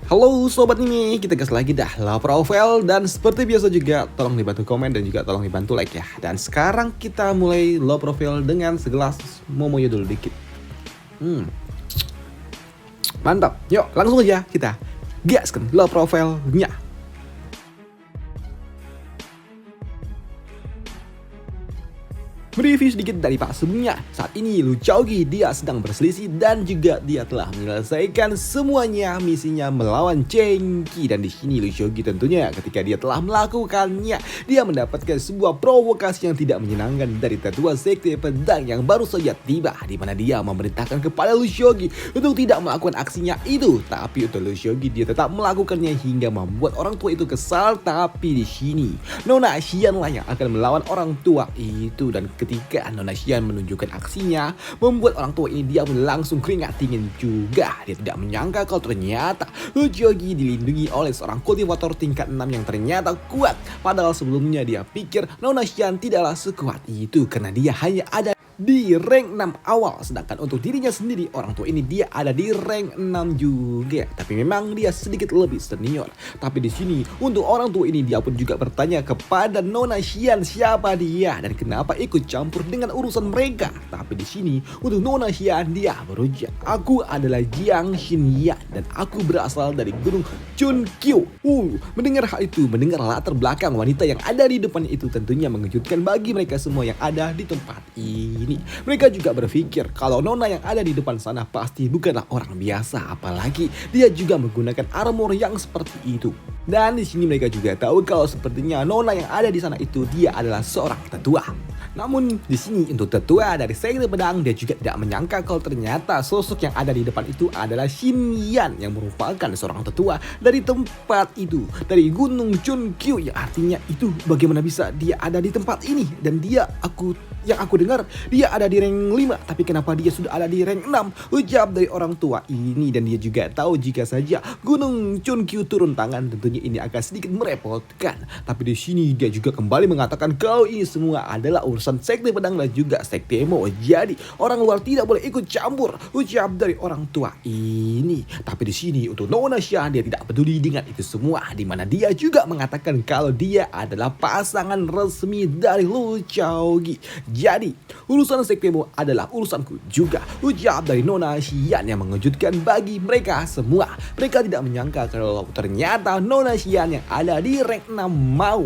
Halo sobat Mimi, kita gas lagi dah lah profile dan seperti biasa juga tolong dibantu komen dan juga tolong dibantu like ya. Dan sekarang kita mulai low profile dengan segelas momoyo dulu dikit. Mantap, yuk langsung aja kita gaskan low profile-nya. Mereview sedikit dari Pak sebelumnya. Saat ini Lu Xiaoqi dia sedang berselisih dan juga dia telah menyelesaikan semuanya misinya melawan Chen Qi. Dan di sini Lu Xiaoqi tentunya ketika dia telah melakukannya, dia mendapatkan sebuah provokasi yang tidak menyenangkan dari tetua sekte pedang yang baru saja tiba, di mana dia memerintahkan kepada Lu Xiaoqi untuk tidak melakukan aksinya itu. Tapi untuk Lu Xiaoqi dia tetap melakukannya hingga membuat orang tua itu kesal. Tapi di sini Nona Xian lah yang akan melawan orang tua itu, dan ketika Nona Xian menunjukkan aksinya membuat orang tua ini dia pun langsung keringat dingin juga. Dia tidak menyangka kalau ternyata Lu Xiaoqi dilindungi oleh seorang kultivator tingkat 6 yang ternyata kuat. Padahal sebelumnya dia pikir Nona Xian tidaklah sekuat itu karena dia hanya ada di rank 6 awal, sedangkan untuk dirinya sendiri orang tua ini dia ada di rank 6 juga, tapi memang dia sedikit lebih senior. Tapi di sini untuk orang tua ini dia pun juga bertanya kepada Nona Xian siapa dia dan kenapa ikut campur dengan urusan mereka. Tapi di sini untuk Nona Xian dia berujar, aku adalah Jiang Xinyan dan aku berasal dari Gunung Chunkyu. Mendengar hal itu, mendengar latar belakang wanita yang ada di depannya itu tentunya mengejutkan bagi mereka semua yang ada di tempat ini. Mereka juga berpikir kalau Nona yang ada di depan sana pasti bukanlah orang biasa, apalagi dia juga menggunakan armor yang seperti itu. Dan di sini mereka juga tahu kalau sepertinya Nona yang ada di sana itu dia adalah seorang tetua. Namun di sini untuk tetua dari sekte pedang dia juga tidak menyangka kalau ternyata sosok yang ada di depan itu adalah Xinyan yang merupakan seorang tetua dari tempat itu, dari Gunung Chunkyu, yang artinya itu bagaimana bisa dia ada di tempat ini. Dan dia yang aku dengar dia ada di rank 5, tapi kenapa dia sudah ada di rank 6? Ucap dari orang tua ini. Dan dia juga tahu jika saja Gunung Chunkyu turun tangan tentunya ini akan sedikit merepotkan. Tapi di sini dia juga kembali mengatakan kalau ini semua adalah urusan sekte pedang dan juga sekte Mo. Jadi orang luar tidak boleh ikut campur, ucap dari orang tua ini. Tapi di sini untuk Nona Xian dia tidak peduli dengan itu semua, di mana dia juga mengatakan kalau dia adalah pasangan resmi dari Lu Xiaoqi. Jadi urusan sekte Mo adalah urusanku juga, ucap dari Nona Xian yang mengejutkan bagi mereka semua. Mereka tidak menyangka kalau ternyata Nona Xian yang ada di rank 6 mau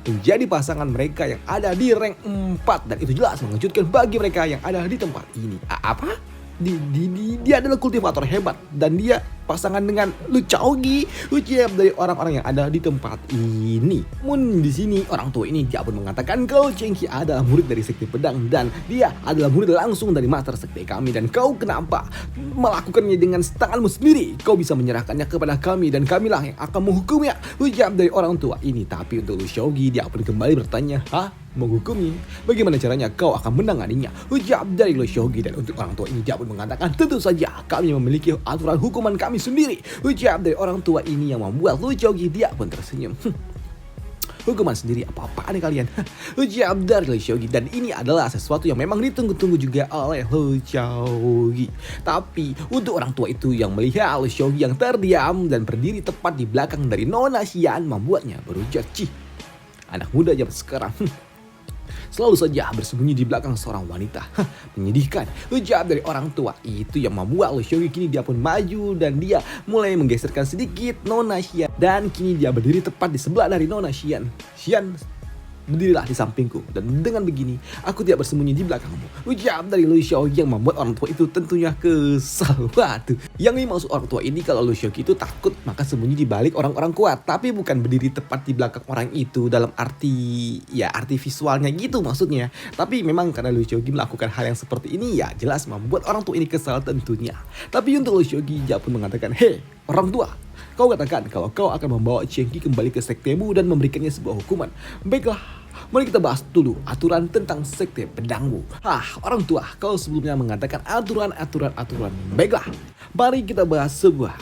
menjadi pasangan mereka yang ada di rank 4, dan itu jelas mengejutkan bagi mereka yang ada di tempat ini. Apa? Dia adalah kultivator hebat dan dia pasangan dengan Lu Xiaoqi, ucap dari orang-orang yang ada di tempat ini. Namun di sini orang tua ini dia pun mengatakan kalau Chen Qi adalah murid dari sekte pedang dan dia adalah murid langsung dari master sekte kami, dan kau kenapa melakukannya dengan tanganmu sendiri? Kau bisa menyerahkannya kepada kami dan kamilah yang akan menghukumnya, ucap dari orang tua ini. Tapi untuk Lu Xiaoqi dia pun kembali bertanya, menghukumnya? Bagaimana caranya kau akan menanganinya? Ucap dari Lu Xiaoqi. Dan untuk orang tua ini dia pun mengatakan tentu saja kami memiliki aturan hukuman kami sendiri, ucap dari orang tua ini yang membuat Lu Xiaoqi dia pun tersenyum. Hukuman sendiri apa-apaan kalian? Ucap dari Lu Xiaoqi. Dan ini adalah sesuatu yang memang ditunggu-tunggu juga oleh Lu Xiaoqi. Tapi untuk orang tua itu yang melihat Lu Xiaoqi yang terdiam dan berdiri tepat di belakang dari Nona Xian membuatnya berujar, cih, anak muda zaman sekarang selalu saja bersembunyi di belakang seorang wanita. Menyedihkan, ucap dari orang tua itu yang membuat Lu Xiaoqi kini dia pun maju dan dia mulai menggeserkan sedikit Nona Xian, dan kini dia berdiri tepat di sebelah dari Nona Xian. Xian, berdirilah di sampingku dan dengan begini aku tidak bersembunyi di belakangmu, ucap dari Lu Xiaoqi yang membuat orang tua itu tentunya kesal. Waduh, yang dimaksud orang tua ini kalau Lu Xiaoqi itu takut maka sembunyi di balik orang-orang kuat, tapi bukan berdiri tepat di belakang orang itu dalam arti visualnya gitu maksudnya. Tapi memang karena Lu Xiaoqi melakukan hal yang seperti ini ya jelas membuat orang tua ini kesal tentunya. Tapi untuk Lu Xiaoqi dia pun mengatakan, hei orang tua, kau katakan kalau kau akan membawa Chen Qi kembali ke sektemu dan memberikannya sebuah hukuman. Baiklah, mari kita bahas dulu aturan tentang sekte pedangmu. Orang tua, kau sebelumnya mengatakan aturan. Baiklah, mari kita bahas sebuah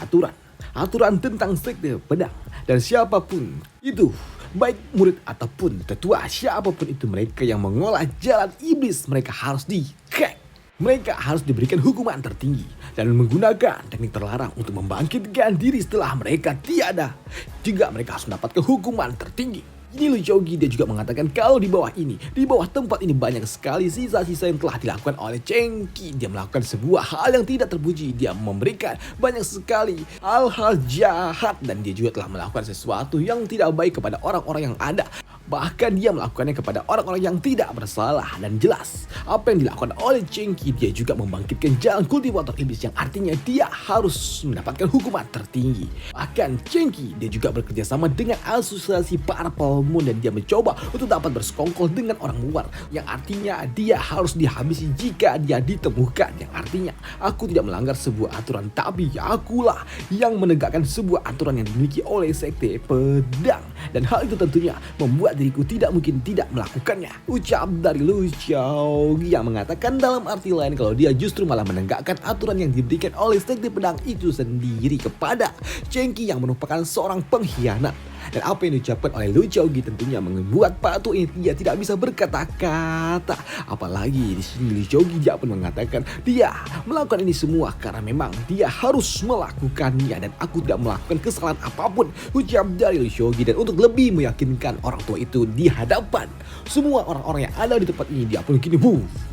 aturan tentang sekte pedang. Dan siapapun itu, baik murid ataupun tetua, siapapun itu mereka yang mengolah jalan iblis, mereka harus di-crack. Mereka harus diberikan hukuman tertinggi dan menggunakan teknik terlarang untuk membangkitkan diri setelah mereka tiada. Juga mereka harus mendapatkan hukuman tertinggi. Ini Lu Xiaogi dia juga mengatakan kalau di bawah tempat ini banyak sekali sisa-sisa yang telah dilakukan oleh Chen Qi. Dia melakukan sebuah hal yang tidak terpuji. Dia memberikan banyak sekali hal-hal jahat dan dia juga telah melakukan sesuatu yang tidak baik kepada orang-orang yang ada. Bahkan dia melakukannya kepada orang-orang yang tidak bersalah. Dan jelas apa yang dilakukan oleh Chen Qi, dia juga membangkitkan jalan kultivator iblis yang artinya dia harus mendapatkan hukuman tertinggi. Bahkan Chen Qi dia juga bekerja sama dengan asosiasi Purple Moon dan dia mencoba untuk dapat bersekongkol dengan orang luar yang artinya dia harus dihabisi jika dia ditemukan. Yang artinya aku tidak melanggar sebuah aturan, tapi akulah yang menegakkan sebuah aturan yang dimiliki oleh sekte pedang. Dan hal itu tentunya membuat diriku tidak mungkin tidak melakukannya. Ucap dari Lu Xiaogi yang mengatakan dalam arti lain kalau dia justru malah menegakkan aturan yang diberikan oleh sekte pedang itu sendiri kepada Chen Qi yang merupakan seorang pengkhianat. Dan apa yang diucapkan oleh Lu Xiaogi tentunya membuat Pak Tu ini dia tidak bisa berkata-kata. Apalagi di sini Lu Xiaogi dia pun mengatakan dia melakukan ini semua karena memang dia harus melakukannya dan aku tidak melakukan kesalahan apapun. Ucap dari Lu Xiaogi dan untuk lebih meyakinkan orang tua itu di hadapan semua orang-orang yang ada di tempat ini, dia pun kini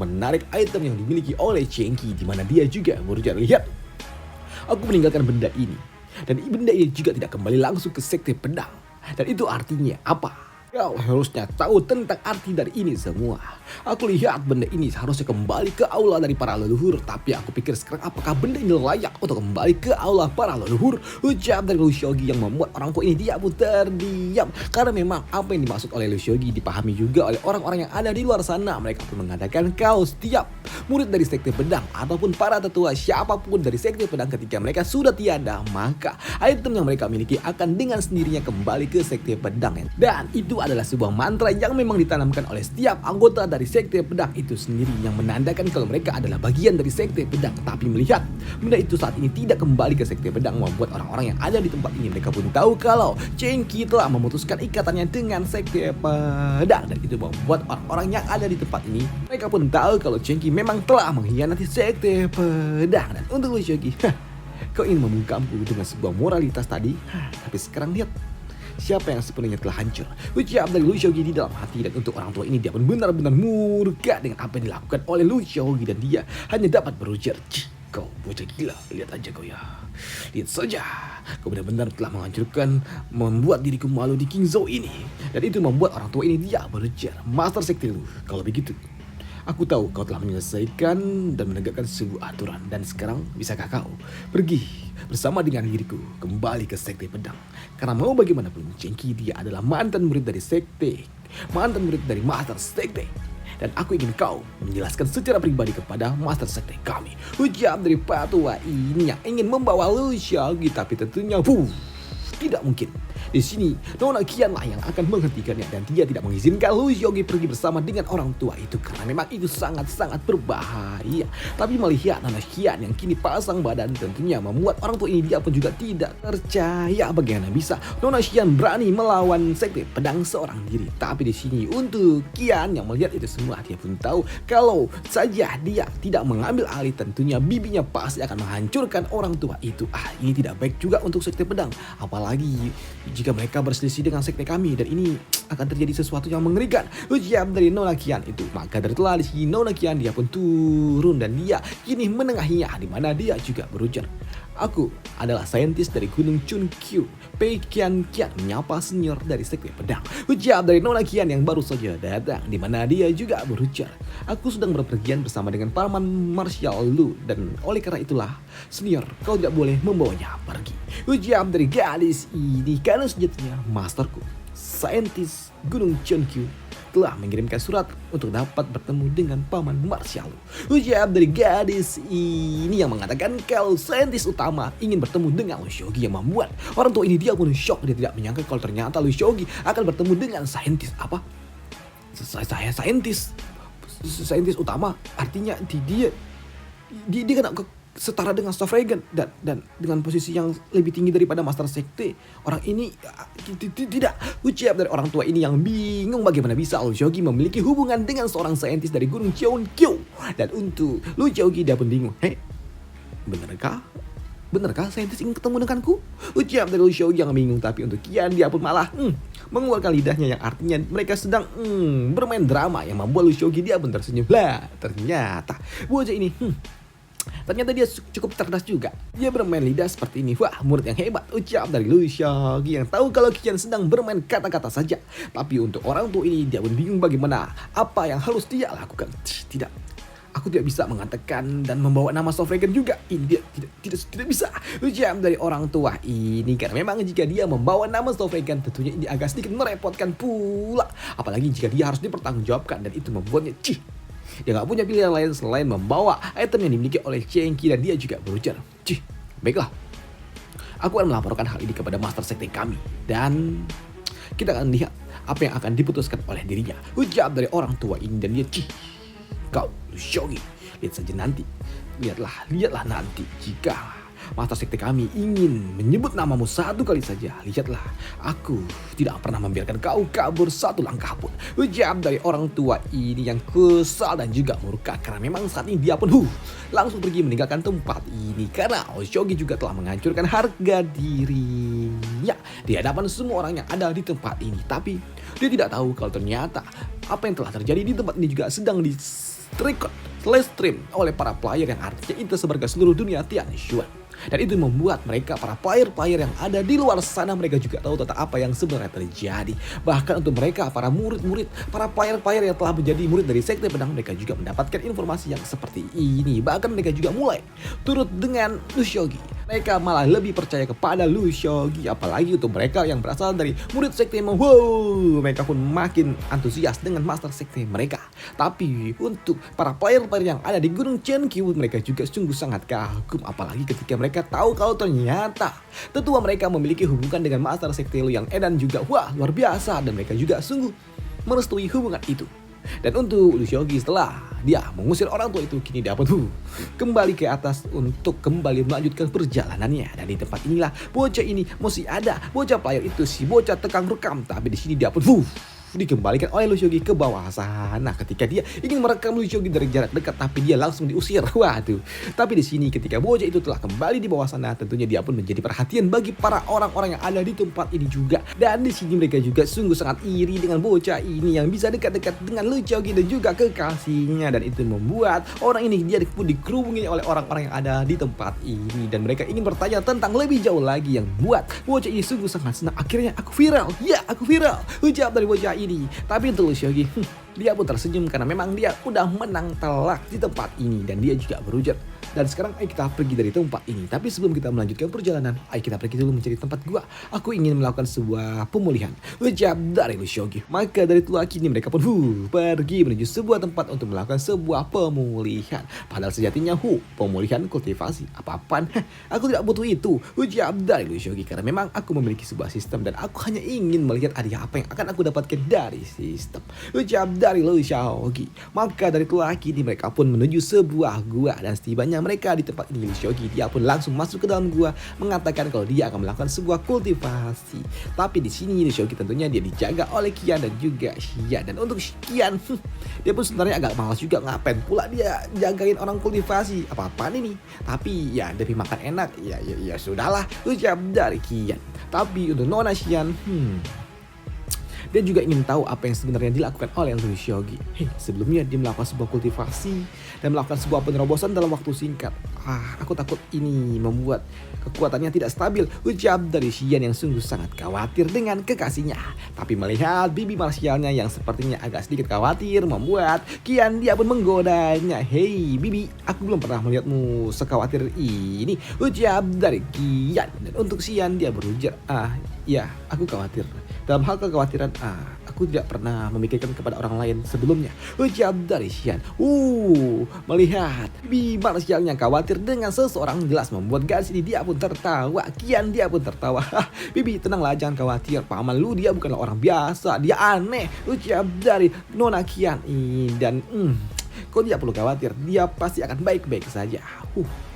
menarik item yang dimiliki oleh Chen Qi di mana dia juga berujar, lihat, aku meninggalkan benda ini dan benda ini juga tidak kembali langsung ke sekte pedang. Dan itu artinya apa? Kau harusnya tahu tentang arti dari ini semua. Aku lihat benda ini seharusnya kembali ke aula dari para leluhur, tapi aku pikir sekarang apakah benda ini layak untuk kembali ke aula para leluhur? Ucap dari Lu Xiaogi yang membuat orang tua ini dia pun terdiam. Karena memang apa yang dimaksud oleh Lu Xiaogi dipahami juga oleh orang-orang yang ada di luar sana. Mereka pun mengatakan kalau setiap murid dari sekte pedang ataupun para tetua siapapun dari sekte pedang ketika mereka sudah tiada, maka item yang mereka miliki akan dengan sendirinya kembali ke sekte pedang. Dan itu adalah sebuah mantra yang memang ditanamkan oleh setiap anggota dari sekte pedang itu sendiri yang menandakan kalau mereka adalah bagian dari sekte pedang. Tapi melihat benda itu saat ini tidak kembali ke sekte pedang membuat orang-orang yang ada di tempat ini mereka pun tahu kalau Chen Qi telah memutuskan ikatannya dengan sekte pedang, dan itu membuat orang-orang yang ada di tempat ini mereka pun tahu kalau Chen Qi memang telah mengkhianati sekte pedang. Dan untuk Lu Xiaogi, kau ingin membungkamku dengan sebuah moralitas tadi, tapi sekarang lihat siapa yang sepenuhnya telah hancur. Ucap dari Lu Xiaogi di dalam hati. Dan untuk orang tua ini dia pun benar-benar murka dengan apa yang dilakukan oleh Lu Xiaogi dan dia hanya dapat berujar, kau bocah gila, lihat aja kau ya. Lihat saja, kau benar-benar telah menghancurkan, membuat diriku malu di Qingzhou ini. Dan itu membuat orang tua ini dia berujar, Master Sekte Lu, kalau begitu aku tahu kau telah menyelesaikan dan menegakkan sebuah aturan. Dan sekarang bisakah kau pergi bersama dengan diriku kembali ke sekte pedang? Karena mau bagaimanapun Chen Qi dia adalah mantan murid dari sekte, mantan murid dari Master Sekte. Dan aku ingin kau menjelaskan secara pribadi kepada Master Sekte kami. Ucap dari patua ini yang ingin membawa Lu Xiaogi, tapi tentunya tidak mungkin. Di sini Nona Qian lah yang akan menghentikannya dan dia tidak mengizinkan Lu Xiaogi pergi bersama dengan orang tua itu karena memang itu sangat-sangat berbahaya. Tapi melihat Nona Qian yang kini pasang badan tentunya membuat orang tua ini dia pun juga tidak percaya bagaimana bisa Nona Qian berani melawan sekte pedang seorang diri. Tapi di sini untuk Qian yang melihat itu semua dia pun tahu kalau saja dia tidak mengambil alih tentunya bibinya pasti akan menghancurkan orang tua itu. Ini tidak baik juga untuk sekte pedang, apalagi jika mereka berselisih dengan sekte kami, dan ini akan terjadi sesuatu yang mengerikan. Ucap dari Nona Qian itu. Maka dari telah di sini Nona Qian dia pun turun dan dia kini menengahinya di mana dia juga berujar, aku adalah saintis dari Gunung Chunkyu. Pei Qian menyapa senior dari sekte pedang. Ucap dari Nona Qian yang baru saja datang di mana dia juga berujar, aku sedang berpergian bersama dengan paman Martial Lu dan oleh karena itulah senior kau tidak boleh membawanya pergi. Ucap dari gadis ini karena sejatinya masterku, saintis Gunung Chunkyu, telah mengirimkan surat untuk dapat bertemu dengan paman Martial Lu. Ucap dari gadis ini yang mengatakan kalau saintis utama ingin bertemu dengan Lu Xiaogi yang membuat orang tua ini dia pun shock. Dia tidak menyangka kalau ternyata Lu Xiaogi akan bertemu dengan saintis apa? Saya saintis utama, artinya dia kena setara dengan Staff Regent dan dengan posisi yang lebih tinggi daripada Master Sekte. Orang ini tidak. Ucap dari orang tua ini yang bingung bagaimana bisa Lu Xiaogi memiliki hubungan dengan seorang saintis dari Gunung Chunkyu. Dan untuk Lu Xiaoqi dia pun bingung. Benerkah? Benerkah saintis ingin ketemu denganku? Ucap dari Lu Xiaoqi yang bingung, tapi untuk Qian dia pun malah mengeluarkan lidahnya yang artinya mereka sedang bermain drama yang membuat Lu Xiaoqi dia pun tersenyum. Lah, ternyata bocah ini ternyata dia cukup cerdas juga. Dia bermain lidah seperti ini. Wah, murid yang hebat, ucap dari Lu Xiaoqi yang tahu kalau Qian sedang bermain kata-kata saja. Tapi untuk orang tua ini dia pun bingung bagaimana apa yang harus dia lakukan. Tidak, aku tidak bisa mengatakan dan membawa nama Sovereign juga. Ini dia tidak bisa. Ucap dari orang tua ini karena memang jika dia membawa nama Sovereign tentunya ini agak sedikit merepotkan pula. Apalagi jika dia harus dipertanggungjawabkan dan itu membuatnya dia gak punya pilihan lain selain membawa item yang dimiliki oleh Cenki dan dia juga berujar. Baiklah. Aku akan melaporkan hal ini kepada Master Sekte kami. Dan kita akan lihat apa yang akan diputuskan oleh dirinya. Ucap dari orang tua ini dan dia kau Lu Xiaoqi, lihat saja nanti. Lihatlah nanti jika Master Sekte kami ingin menyebut namamu satu kali saja. Lihatlah, aku tidak pernah membiarkan kau kabur satu langkah pun. Ucap dari orang tua ini yang kesal dan juga murka karena memang saat ini dia pun langsung pergi meninggalkan tempat ini karena Lu Xiaoqi juga telah menghancurkan harga dirinya di hadapan semua orang yang ada di tempat ini. Tapi dia tidak tahu kalau ternyata apa yang telah terjadi di tempat ini juga sedang stream oleh para player yang artinya itu tersebar ke seluruh dunia Tianshuan. Dan itu membuat mereka, para player-player yang ada di luar sana, mereka juga tahu tentang apa yang sebenarnya terjadi. Bahkan untuk mereka, para murid-murid, para player-player yang telah menjadi murid dari Sekte Pedang, mereka juga mendapatkan informasi yang seperti ini. Bahkan mereka juga mulai turut dengan Lu Xiaoqi. Mereka malah lebih percaya kepada Lu Xiaoqi. Apalagi untuk mereka yang berasal dari murid Sekte mereka pun makin antusias dengan Master Sekte mereka. Tapi untuk para player-player yang ada di Gunung Chenkyu, mereka juga sungguh sangat kagum. Apalagi ketika mereka tahu kalau ternyata tetua mereka memiliki hubungan dengan Master Sekte Lu yang edan juga. Wah, luar biasa. Dan mereka juga sungguh merestui hubungan itu. Dan untuk Lu Xiaoqi setelah dia mengusir orang tua itu, kini dapat kembali ke atas untuk kembali melanjutkan perjalanannya. Dan di tempat inilah bocah ini masih ada. Bocah player itu si bocah tekang rekam. Tapi di sini dia pun dikembalikan oleh Lu Xiaoqi ke bawah sana ketika dia ingin merekam Lu Xiaoqi dari jarak dekat, tapi dia langsung diusir. Waduh. Tapi di sini ketika bocah itu telah kembali di bawah sana, tentunya dia pun menjadi perhatian bagi para orang-orang yang ada di tempat ini juga. Dan di sini mereka juga sungguh sangat iri dengan bocah ini yang bisa dekat-dekat dengan Lu Xiaoqi dan juga kekasihnya, dan itu membuat orang ini dia pun dikerubungi oleh orang-orang yang ada di tempat ini, dan mereka ingin bertanya tentang lebih jauh lagi yang buat bocah ini sungguh sangat senang. Akhirnya aku viral. Ya, aku viral. Ucap dari bocah ini. Tapi untuk Lu Xiaoqi, dia pun tersenyum karena memang dia udah menang telak di tempat ini, dan dia juga berujar. Dan sekarang ayo kita pergi dari tempat ini. Tapi sebelum kita melanjutkan perjalanan, ayo kita pergi dulu mencari tempat gua. Aku ingin melakukan sebuah pemulihan. Ucap dari Lu Xiaoqi. Maka dari itu kini mereka pun pergi menuju sebuah tempat untuk melakukan sebuah pemulihan. Padahal sejatinya pemulihan kultivasi apa-apaan. Aku tidak butuh itu. Ucap dari Lu Xiaoqi karena memang aku memiliki sebuah sistem dan aku hanya ingin melihat hadiah apa yang akan aku dapatkan dari sistem. Ucap dari Lu Xiaoqi. Maka dari itu kini mereka pun menuju sebuah gua, dan setibanya mereka di tempat ini Lu Xiaoqi dia pun langsung masuk ke dalam gua mengatakan kalau dia akan melakukan sebuah kultivasi. Tapi di sini Lu Xiaoqi tentunya dia dijaga oleh Qian dan juga Xia. Dan untuk Qian dia pun sebenarnya agak malas juga, ngapain pula dia jagain orang kultivasi, apa-apaan ini. Tapi ya demi makan enak ya sudahlah, ucap dari Qian. Tapi untuk Nona Xian dia juga ingin tahu apa yang sebenarnya dilakukan oleh Lu Xiaoqi. Sebelumnya dia melakukan sebuah kultivasi dan melakukan sebuah penerobosan dalam waktu singkat. Aku takut ini membuat kekuatannya tidak stabil, ucap dari Xian yang sungguh sangat khawatir dengan kekasihnya. Tapi melihat bibi marsialnya yang sepertinya agak sedikit khawatir, membuat Qian dia pun menggodanya. Hei bibi, aku belum pernah melihatmu sekhawatir ini, ucap dari Qian. Dan untuk Xian dia berujar, ya aku khawatir. Dalam hal kekhawatiran, aku tidak pernah memikirkan kepada orang lain sebelumnya, ucap dari Xian. Melihat bibi marsialnya khawatir dengan seseorang jelas membuat gadis ini dia pun tertawa. Qian dia pun tertawa. Bibi tenanglah, jangan khawatir, paman lu dia bukanlah orang biasa, dia aneh, ucap dari Nona Qian. Dan kau tidak perlu khawatir, dia pasti akan baik-baik saja.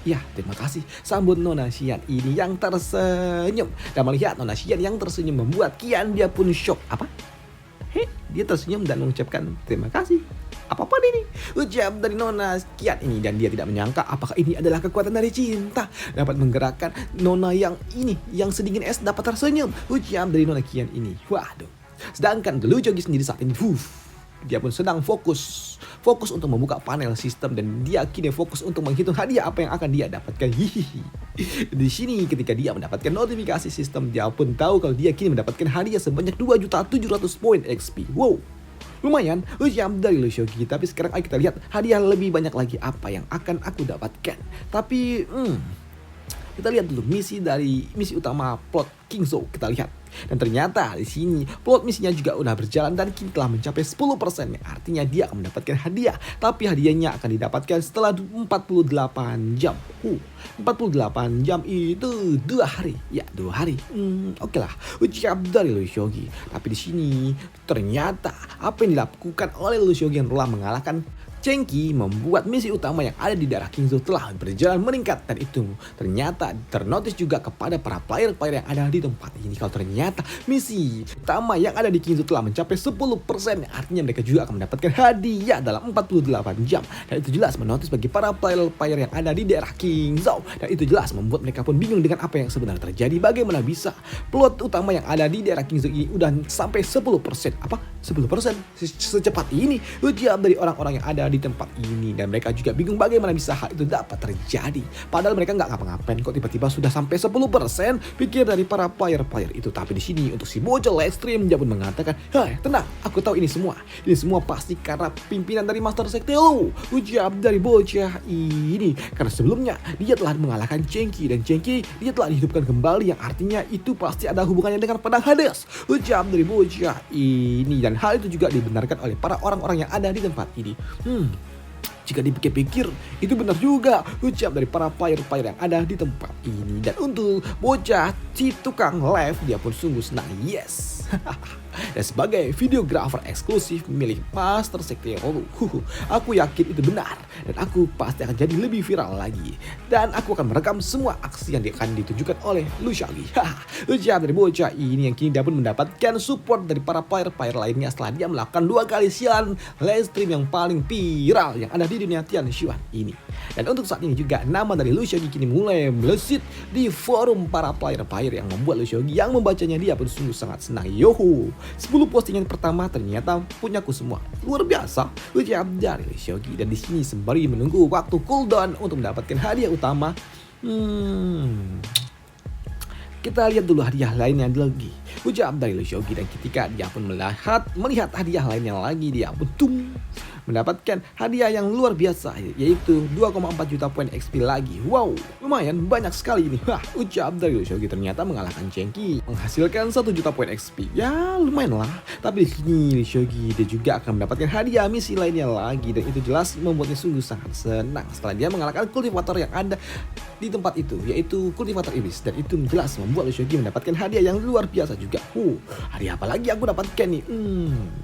Ya, terima kasih, sambut Nona Xian ini yang tersenyum. Dan melihat Nona Xian yang tersenyum membuat Qian dia pun shock. Apa? Dia tersenyum dan mengucapkan terima kasih. Apa-apa ini? Ucap dari Nona Kian ini, dan dia tidak menyangka apakah ini adalah kekuatan dari cinta. Dapat menggerakkan Nona yang ini, yang sedingin es dapat tersenyum. Ucap dari Nona Kian ini. Waduh. Sedangkan Lu Jogi sendiri saat ini, dia pun sedang fokus untuk membuka panel sistem, dan dia kini fokus untuk menghitung hadiah apa yang akan dia dapatkan. Hihihi. Di sini ketika dia mendapatkan notifikasi sistem, dia pun tahu kalau dia kini mendapatkan hadiah sebanyak 2.700 poin XP. Wow. Lumayan, ucap dari Lu Shogi. Tapi sekarang ayo kita lihat hadiah lebih banyak lagi apa yang akan aku dapatkan. Tapi kita lihat dulu misi utama plot King Zhou, kita lihat. Dan ternyata di sini plot misinya juga udah berjalan dan kini telah mencapai 10%, yang artinya dia akan mendapatkan hadiah. Tapi hadiahnya akan didapatkan setelah 48 jam. 48 jam itu 2 hari. Ya, 2 hari. Oke lah, ucap dari Lu Shogi. Tapi di sini ternyata apa yang dilakukan oleh Lu Shogi yang telah mengalahkan Cenki membuat misi utama yang ada di daerah King Zhou telah berjalan meningkat, dan itu ternyata ternotis juga kepada para player-player yang ada di tempat ini. Kalau ternyata misi utama yang ada di King Zhou telah mencapai 10%, artinya mereka juga akan mendapatkan hadiah dalam 48 jam. Dan itu jelas menotis bagi para player-player yang ada di daerah King Zhou, dan itu jelas membuat mereka pun bingung dengan apa yang sebenarnya terjadi. Bagaimana bisa plot utama yang ada di daerah King Zhou ini udah sampai 10%? Apa? 10% secepat ini? Ujian dari orang-orang yang ada di tempat ini, dan mereka juga bingung bagaimana bisa hal itu dapat terjadi. Padahal mereka nggak ngapa-ngapain kok tiba-tiba sudah sampai 10%, pikir dari para player-player itu. Tapi di sini untuk si bocah live stream dia pun mengatakan, "Hai, tenang, aku tahu ini semua pasti karena pimpinan dari Master Sekte Lu." Ucap dari bocah ini, karena sebelumnya dia telah mengalahkan Cenki, dan Cenki dia telah dihidupkan kembali, yang artinya itu pasti ada hubungannya dengan pedang Hades. Ucap dari bocah ini, dan hal itu juga dibenarkan oleh para orang-orang yang ada di tempat ini. Jika dipikir-pikir, itu benar juga, ucap dari para player-player yang ada di tempat ini. Dan untuk bocah si tukang live, dia pun sungguh senang. Yes. Dan sebagai videografer eksklusif milik Master Sekte Lu, aku yakin itu benar, dan aku pasti akan jadi lebih viral lagi. Dan aku akan merekam semua aksi yang akan ditujukan oleh Lu Shogi. Ucap dari bocah ini, yang kini dia pun mendapatkan support dari para player-player lainnya setelah dia melakukan 2 kali siaran live stream yang paling viral yang ada di dunia Tian Xuan ini. Dan untuk saat ini juga nama dari Lu Shogi kini mulai melesat di forum para player-player, yang membuat Lu Shogi yang membacanya dia pun sungguh sangat senang. Yoho, 10 postingan pertama ternyata punyaku semua. Luar biasa, ucap dari Lu Shogi. Dan di sini sembari menunggu waktu cooldown untuk mendapatkan hadiah utama, kita lihat dulu hadiah lainnya lagi. Ucap dari Lu Shogi. Dan ketika dia pun melihat hadiah lainnya lagi, dia pun mendapatkan hadiah yang luar biasa, yaitu 2,4 juta poin XP lagi. Wow, lumayan banyak sekali ini. Ucap dari Lu Shogi ternyata mengalahkan Cenki, menghasilkan 1 juta poin XP. Ya lumayan lah. Tapi di sini Lu Shogi dia juga akan mendapatkan hadiah misi lainnya lagi, dan itu jelas membuatnya sungguh sangat senang setelah dia mengalahkan kultivator yang ada di tempat itu, yaitu kultivator iblis. Dan itu jelas membuat Lu Shogi mendapatkan hadiah yang luar biasa juga. Hadiah apa lagi aku dapatkan nih?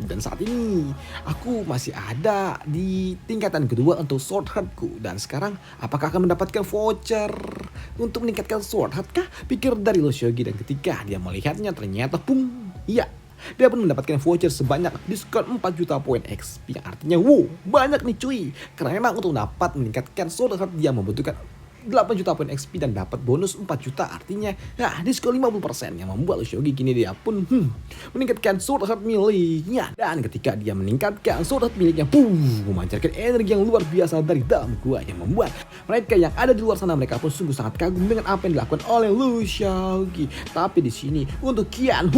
Dan saat ini aku masih ada di tingkatan kedua untuk sword heartku. Dan sekarang apakah akan mendapatkan voucher untuk meningkatkan sword heart kah? Pikir dari Lu Shogi. Dan ketika dia melihatnya ternyata iya, dia pun mendapatkan voucher sebanyak diskon 4 juta poin XP, yang artinya banyak nih cuy. Karena memang untuk dapat meningkatkan sword heart dia membutuhkan 8 juta poin XP dan dapat bonus 4 juta, artinya diskon 50%, yang membuat Lu Shogi kini dia pun meningkatkan sword heart miliknya. Dan ketika dia meningkatkan sword heart miliknya, memancarkan energi yang luar biasa dari dalam gua, yang membuat mereka yang ada di luar sana, mereka pun sungguh sangat kagum dengan apa yang dilakukan oleh Lu Shogi. Tapi di sini untuk Kian,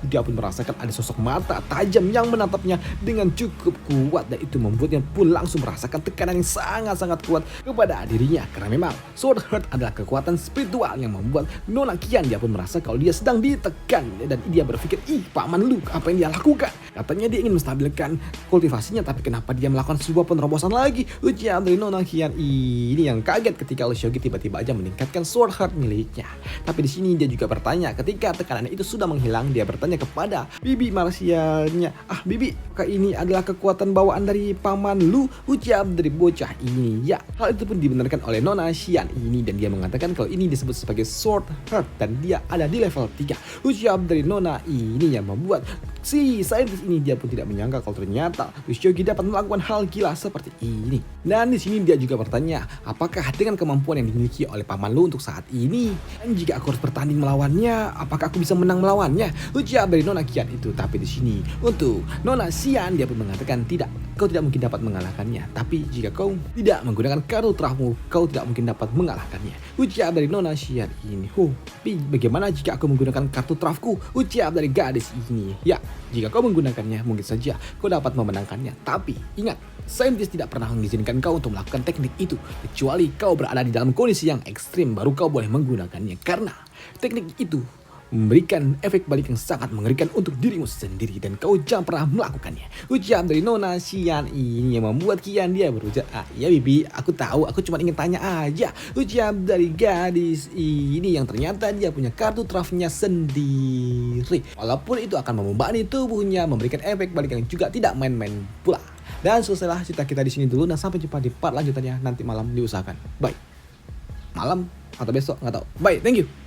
dia pun merasakan ada sosok mata tajam yang menatapnya dengan cukup kuat, dan itu membuatnya pun langsung merasakan tekanan yang sangat-sangat kuat kepada dirinya. Karena memang sword heart adalah kekuatan spiritual yang membuat Nona Kian dia pun merasa kalau dia sedang ditekan, dan dia berpikir, paman Lu, apa yang dia lakukan? Katanya dia ingin menstabilkan kultivasinya, tapi kenapa dia melakukan sebuah penerobosan lagi? Ujian dari Nona Kian ini yang kaget ketika Lu Shogi tiba-tiba aja meningkatkan sword heart miliknya. Tapi di sini dia juga bertanya, ketika tekanan itu sudah menghilang, dia bertanya kepada bibi marsialnya, bibi, apakah ini adalah kekuatan bawaan dari paman Lu? Ucap dari bocah ini. Ya, hal itu pun dibenarkan oleh Nona Xian ini, dan dia mengatakan kalau ini disebut sebagai sword heart dan dia ada di level 3. Ucap dari Nona ini yang membuat Si saintis ini dia pun tidak menyangka kalau ternyata Ushogi dapat melakukan hal gila seperti ini. Dan di sini dia juga bertanya, apakah dengan kemampuan yang dimiliki oleh paman lu untuk saat ini, dan jika aku harus bertanding melawannya, apakah aku bisa menang melawannya? Ucap dari Nona Qian itu. Tapi di sini untuk Nona Xian dia pun mengatakan tidak, kau tidak mungkin dapat mengalahkannya. Tapi jika kau tidak menggunakan kartu terakhirmu, kau tidak mungkin dapat mengalahkannya. Ucap dari Nona Xian ini. Tapi bagaimana jika aku menggunakan kartu terakhirku? Ucap dari gadis ini. Ya, jika kau menggunakannya, mungkin saja kau dapat memenangkannya. Tapi ingat, saintis tidak pernah mengizinkan kau untuk melakukan teknik itu. Kecuali kau berada di dalam kondisi yang ekstrim, baru kau boleh menggunakannya. Karena teknik itu memberikan efek balik yang sangat mengerikan untuk dirimu sendiri dan kau jangan pernah melakukannya. Ucap dari Nona Xian ini yang membuat Qian dia berucap, ya bibi, aku tahu, aku cuma ingin tanya aja. Ucap dari gadis ini yang ternyata dia punya kartu draftnya sendiri. Walaupun itu akan membebani tubuhnya, memberikan efek balik yang juga tidak main-main pula. Dan selesailah cerita kita di sini dulu, dan sampai jumpa di part lanjutannya nanti malam diusahakan. Bye. Malam atau besok nggak tahu. Bye, thank you.